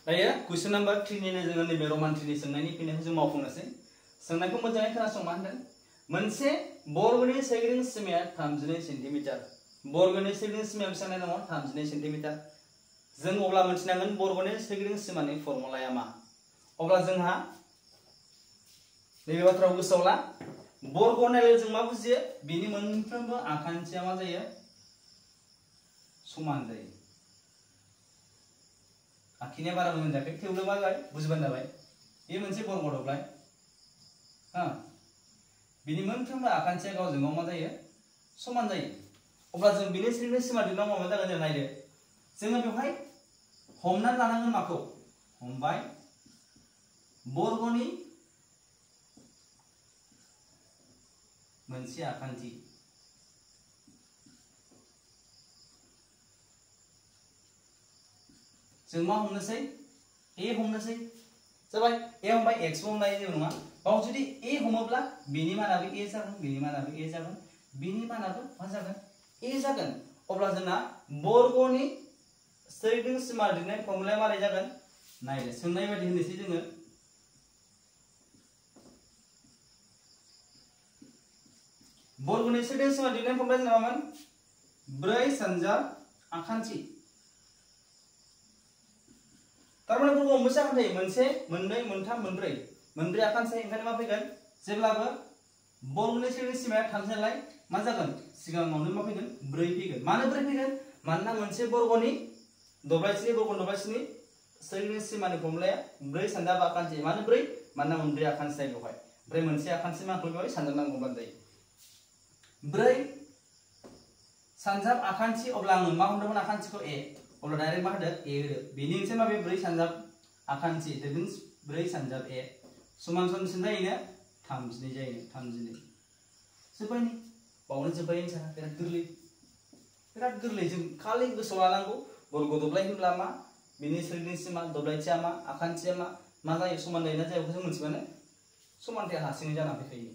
दायो question number 3 नि जोङो नैबे रमान 3 नि सोंनायनि फिननायखौ जों मावफुंनोसै। सोंनायखौ मोजाङै खोनासं मा होनदों? मोनसे बर्गनि सोरगिदिं सीमाया 32 सेन्टिमिटार। बर्गनि सोरगिदिं सीमाया बेसेबां दङ? 32 सेन्टिमिटार। जों अब्ला मिथिनांगोन बर्गनि सोरगिदिं सीमानि फर्मुलाया मा? अब्ला जोंहा नैबे बाथ्राखौ गोसोआव ला। बर्ग होननाय जों मा बुजियो? बिनि मोनफ्रोमबो आखान्थिया मा जायो? समान जायो। आखिनाया बारा मोजां जायाखै, थेवबो मा जाबाय? बुजिबानो जाबाय। बे मोनसे बर्ग दब्लाय। बिनि मोनफ्रोमबो आखान्थिया गावजों गाव मा जायो? समान जायो। अब्ला जों बिनि सोरगिदिं सीमा दिहुननांगौ मा जागोन? जों नायदो। जोङो बेवहाय हमनानै लानांगोन माखौ? हमबाय बर्गनि मोनसे आखान्थि। जों मा हमनोसै? ए हमनोसै। जाबाय ए हमबाय, एक्स हमनाय जेबो नङा। बाव जुदि ए हमोब्ला बेनि मानाबो ए जागोन, बेनि मानाबो ए जागोन, बेनि मानाबो मा जागोन? ए जागोन। अब्ला जोंना बर्गनि सोरगिदिं सीमा दिहुननाय फर्मुलाया मारै जागोन? नायदो, सोंनाय बायदि होनोसै जोङो। बर्गनि सोरगिदिं सीमा दिहुननाय फर्मुलाया जोंना मामोन? 4 सानजाब आखान्थि। तारमाने बर्गआव मोनसे आखान्थि थायो। मोनसे, मोननै, मोनथाम, मोनब्रै। मोनब्रै आखान्थि थायो। ओंखायनो मा फैगोन? जेब्लाबो बर्गनि सोरगिदिं सीमाया 32 नालाय मा जागोन? सिगाङावनो मा फैगोन? 4 फैगोन। मानो 4 फैगोन? मानोना मोनसे बर्गनि दब्लायसेनि सोरगिदिं सीमानि फर्मुलाया 4 सानजाब आखान्थि। मानो 4? मानोना मोनब्रै आखान्थि थायो बेवहाय। ओमफ्राय मोनसे आखान्थि माखौ बेवहाय सानजाब नांगौबानो जायो। 4 सानजाब आखान्थि। अब्ला आङो मा हमदोंमोन? आखान्थिखौ ए। अब्ला डाइरेक्ट मा होदो? ए होदो। बेनि ओंथिया मा? बे 4 सानजाब आखान्थि। दैट मिन्स 4 सानजाब ए समान समान बेसेबां जायोनो? 32 जायोनो। 32 जोब्बाय नै। बावनो जोब्बाय एन्सारा। बिराद गोरलै। बिराद गोरलै। जों खालि गोसोआव लानांगौ बर्ग दब्लाय होनब्ला मा, बिनि सोरगिदिं सीमा, दब्लायथिया मा, आखान्थिया मा जायो, समान जायोना जाया बेखौ जों मिथिबानो समानथाया हारसिङै जाना फैखायो।